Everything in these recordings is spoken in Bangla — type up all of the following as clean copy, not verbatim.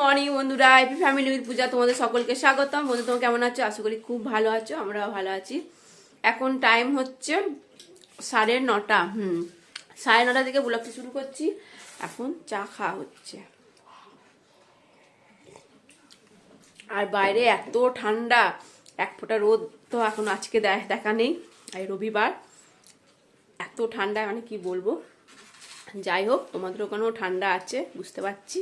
মর্নিং বন্ধুরা, হ্যাপি ফ্যামিলি উইথ পূজা তোমাদের সকলকে স্বাগতম। বন্ধু তোমরা কেমন আছো? আশা করি খুব ভালো আছো, আমরাও ভালো আছি। এখন টাইম হচ্ছে 9:30। 9:30 থেকে ব্লগটা শুরু করছি। এখন চা খাওয়া হচ্ছে, আর বাইরে এত ঠান্ডা, এক ফোঁটা রোদ তো এখন আজকে দেখা নেই। এই রবিবার এত ঠান্ডা, মানে কি বলবো। যাই হোক, তোমাদের ওখানেও ঠান্ডা আছে বুঝতে পারছি,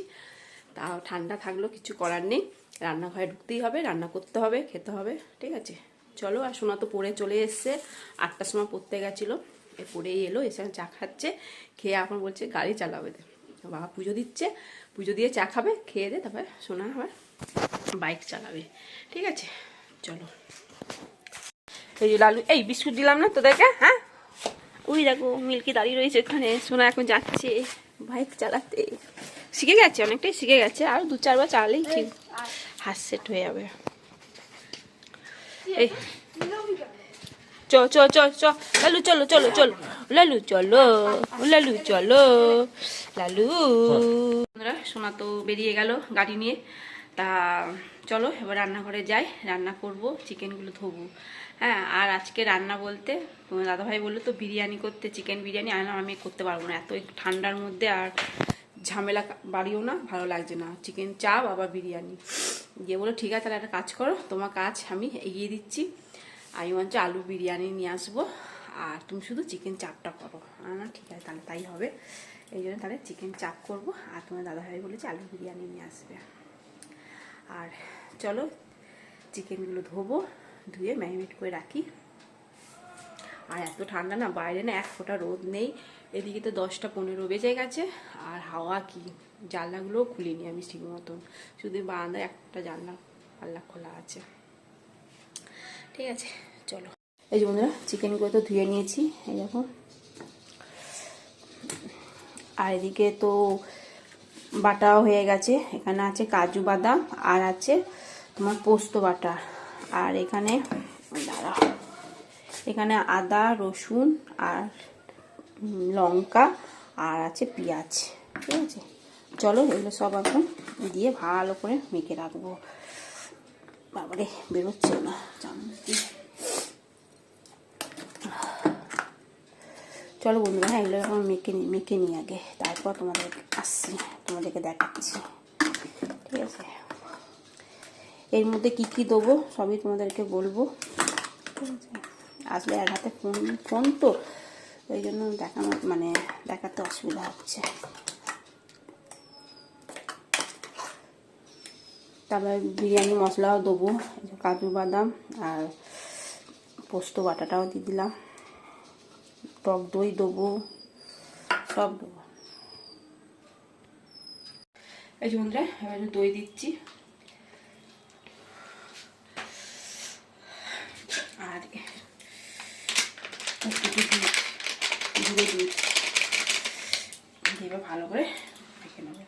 তাও ঠান্ডা থাকলেও কিছু করার নেই। রান্নাঘরে ঢুকতেই হবে, রান্না করতে হবে, খেতে হবে, ঠিক আছে। চলো। আর সোনা তো পড়ে চলে এসছে, 8টার সময় পড়তে গেছিলো, পড়েই এলো, এসে চা খাচ্ছে। খেয়ে এখন বলছে গাড়ি চালাবে। বাবা পুজো দিচ্ছে, পুজো দিয়ে চা খাবে, খেয়ে দে, তারপরে সোনা আবার বাইক চালাবে, ঠিক আছে। চলো। এই যে লালু, এই বিস্কুট দিলাম না তোদেরকে? হ্যাঁ, ওই দেখো মিল্কি দাঁড়িয়ে রয়েছে ওখানে। সোনা এখন যাচ্ছে বাইক চালাতে, শিখে গেছে, অনেকটাই শিখে গেছে। আর 2-4 বার চালালেই ঠিক হাত সেট হয়ে যাবে। এই চ চ চ চ লালু, চলো চলো চলো লালু, চলো লালু, চলো লালু। সোনা তো বেরিয়ে গেল গাড়ি নিয়ে। তা চলো এবার রান্নাঘরে যাই, রান্না করব, চিকেনগুলো ধোবো। হ্যাঁ, আর আজকে রান্না বলতে তোমার দাদাভাই বললো তো বিরিয়ানি করতে, চিকেন বিরিয়ানি। আমি করতে পারবো না এত ঠান্ডার মধ্যে, আর ঝামেলা বাড়িও না, ভালো লাগছে না। চিকেন চাপ আবার বিরিয়ানি দিয়ে বলো ঠিক আছে, তাহলে একটা কাজ করো, তোমার কাজ আমি এগিয়ে দিচ্ছি। আমি বলছি আলু বিরিয়ানি নিয়ে আসবো, আর তুমি শুধু চিকেন চাপটা করো। না ঠিক আছে, তাহলে তাই হবে। এই জন্য তাহলে চিকেন চাপ করবো, আর তোমার দাদাভাই বলেছে আলু বিরিয়ানি নিয়ে আসবে। আর চলো চিকেনগুলো ধোবো, ধুয়ে ম্যারিনেট করে রাখি। আর এত ঠান্ডা না, বাইরে না এক ফোঁটা রোদ নেই। এদিকে তো 10টা 15 বেজে গেছে, আর হাওয়া কি, জানলাগুলোও খুলিনি আমি ঠিক মতন, শুধু বারান্দায় একটা জানলা পাল্লা খোলা আছে, ঠিক আছে। চলো। এই যে বন্ধুরা, চিকেনগুলো তো ধুয়ে নিয়েছি, এই দেখো। আর এদিকে তো বাটাও হয়ে গেছে, এখানে আছে কাজু বাদাম, আর আছে তোমার পোস্ত বাটা। আর এখানে দাঁড়াও, এখানে আদা রসুন আর লঙ্কা, আর আছে পেঁয়াজ, ঠিক আছে। চলো এগুলো সব এখন দিয়ে ভালো করে মেখে রাখবো। বাবারে বেরোচ্ছে না চামচ দিয়ে। চলো বন্ধুরা, হ্যাঁ এগুলো এখন মেখে নিই আগে, তারপর তোমাদের আসছি, তোমাদেরকে দেখাচ্ছি, ঠিক আছে। এর মধ্যে কি কি দেবো সবই তোমাদেরকে বলবো, ঠিক আছে। আসলে এক হাতে ফোন তো, ওই জন্য দেখাতে অসুবিধা হচ্ছে। তারপরে বিরিয়ানি মশলাও দেবো, কাজু বাদাম আর পোস্ত বাটাটাও দিয়ে দিলাম, টক দই দেবো, সব দেবো। এই যে বন্ধুরা, এবার দই দিচ্ছি, আর ধীরে দুধ দিয়ে ভালো করে মেখে নেবো।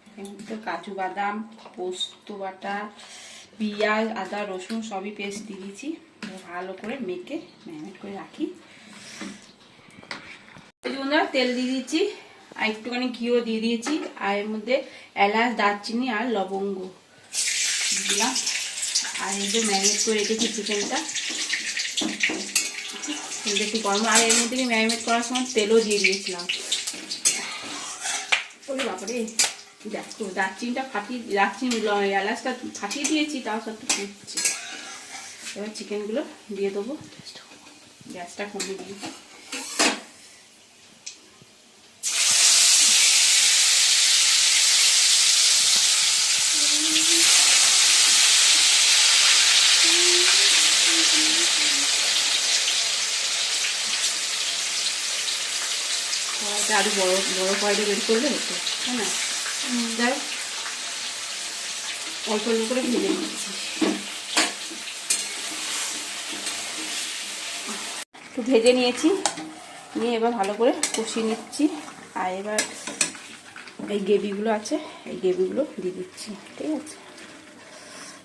এর কাজু বাদাম, পোস্ত বাটা, পেঁয়াজ, আদা রসুন সবই পেস্ট দিয়ে দিয়েছি, ভালো করে মেখে ম্যারিনেট করে রাখি। এই বন্ধুরা, তেল দিয়ে দিয়েছি, আর একটুখানি ঘিও দিয়ে দিয়েছি, আর এর মধ্যে এলাচ, দারচিনি আর লবঙ্গ দিলাম। আর এই যে ম্যারিনেট করে রেখেছি চিকেনটা, একটু গরম। আর এর মধ্যে ম্যারিনেট করার সময় তেলও দিয়ে দিয়েছিলাম। ওরে বাবারে, দেখো দারচিনিটা এলাচটা ফাটিয়ে দিয়েছি, তাও সবটা ফুটছে। এবার চিকেনগুলো দিয়ে দেবো, গ্যাসটা কমিয়ে দিই। আরো বড় বড় কড়াইটা বের করলে হতো, তাই না? যাই অল্প অল্প করে ভেজে নিচ্ছি, একটু ভেজে নিয়েছি, নিয়ে এবার ভালো করে কষিয়ে নিচ্ছি। আর এবার এই গ্রেভিগুলো আছে, এই গ্রেভিগুলো দিয়ে দিচ্ছি, ঠিক আছে।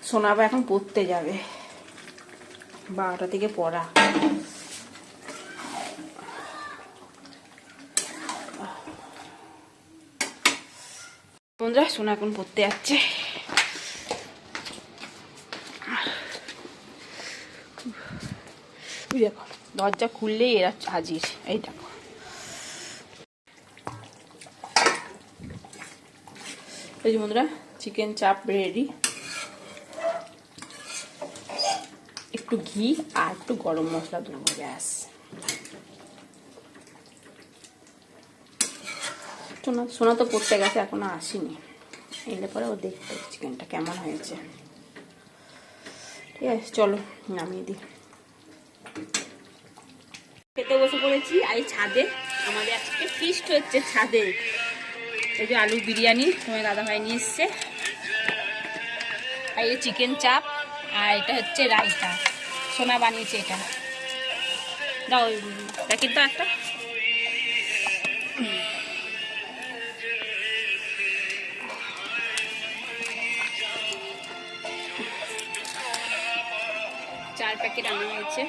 সোনা আবার এখন পড়তে যাবে, 12টা থেকে পড়া। বন্ধুরা, সোনা এখন পড়তে যাচ্ছে, দেখো দরজা খুললেই এরা হাজির। এই দেখো এই যে বন্ধুরা চিকেন চাপ রেডি। একটু ঘি আর একটু গরম মশলা দেবো, ব্যাস। সোনা তো পড়তে গেছে, এখনো আসেনি। এলে পরে ও দেখতে চিকেনটা কেমন হয়েছে। ঠিক আছে চলো নামিয়ে দিই। খেতে বসে পড়েছি। আর ছাদে আমাদের আজকে ফিস্ট হচ্ছে ছাদে। এই যে আলু বিরিয়ানি তোমার দাদাভাই নিয়ে এসছে, আর এই চিকেন চাপ, আর এটা হচ্ছে রায়তা সোনা বানিয়েছে। এটা দাও প্যাকেট দাও একটা। চার প্যাকেট আনা হয়েছে,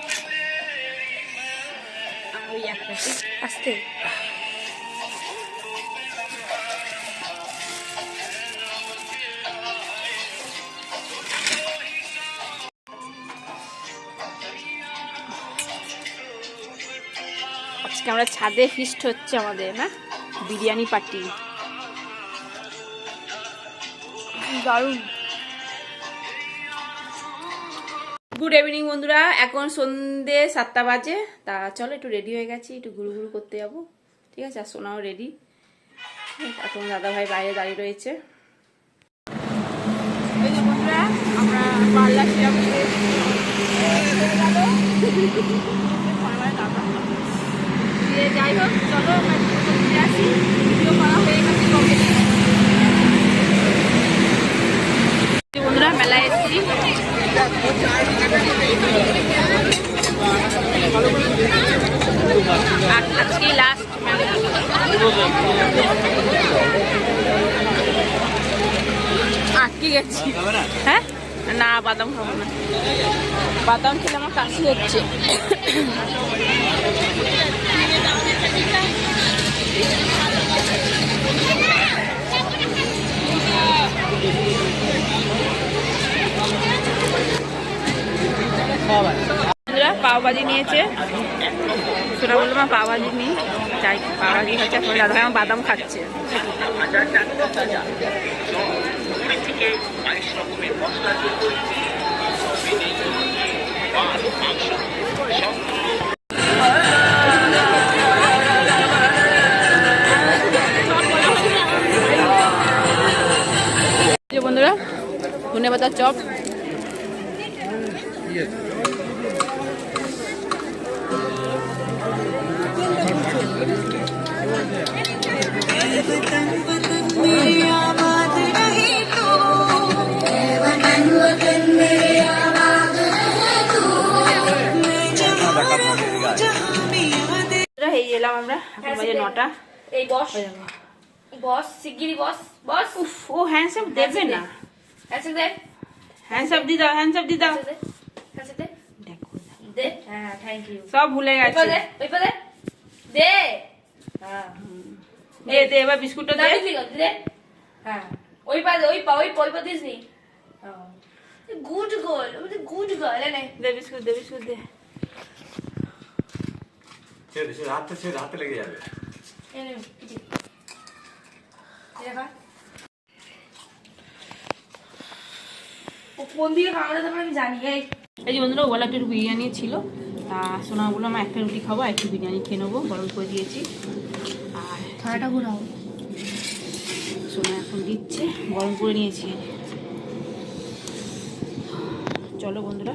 আর ওই এক প্যাকেট আসতে। আজকে আমরা ছাদে ফিস্ট হচ্ছে আমাদের, না বিরিয়ানি পার্টি, দারুণ। গুড ইভিনিং বন্ধুরা, এখন সন্ধ্যে 7টা বাজে। তা চলো একটু রেডি হয়ে গেছি, একটু ঘুরু ঘুরু করতে যাবো। ঠিক আছে, আর সোনাও রেডি। এখন দাদাভাই বাইরে দাঁড়িয়ে রয়েছে। বন্ধুরা আমরা পার্লার যাই হোক চলো আসি, ভিডিও করা হয়ে গেছে বন্ধুরা। মেলায় এসেছি, আজকে লাস্ট আটকে গেছি। হ্যাঁ না বাদাম খাবো না, বাদাম খেলে আমার কাশি হচ্ছে। পাওভাজি নিয়েছে, সোনা বললো মা পাওভাজি নিই, যাই পাওভাজি খাচ্ছে। এখন দাদা আমার বাদাম খাচ্ছে। বন্ধুরা ধনেপাতার চপ, এই এলাম আমরা, এখন বাজে 9টা। এই বস বস শিগগিরই বস বস। উফ ও হ্যান্ডসাপ দেবে না, হ্যান্ডসাপ দে, হ্যান্ডসাপ দি দাও, হ্যান্ডসাপ দি দাও, হ্যান্ডসাপ দে, দেখো দে। হ্যাঁ থ্যাংক ইউ, সব ভুলে গেছে। ওই পা দে দে, হ্যাঁ দে দে, এবার বিস্কুটটা দে দে। হ্যাঁ ওই পা দে, ওই পা দিস নি। Good girl, good girl. এনে দে বিস্কুট, দে বিস্কুট দে। হাতে লেগে যাবে। কোন দিকে কামড়ে দেবে আমি জানি। এই যে বন্ধুরা ওবেলা একটু বিরিয়ানি ছিল, তা সোনা বললো আমার একটা রুটি খাবো, একটু বিরিয়ানি খেয়ে নেবো, গরম করে দিয়েছি। আর ঠান্ডাটা ঘোরাও, সোনা এখন দিচ্ছে, গরম করে নিয়েছি। চলো বন্ধুরা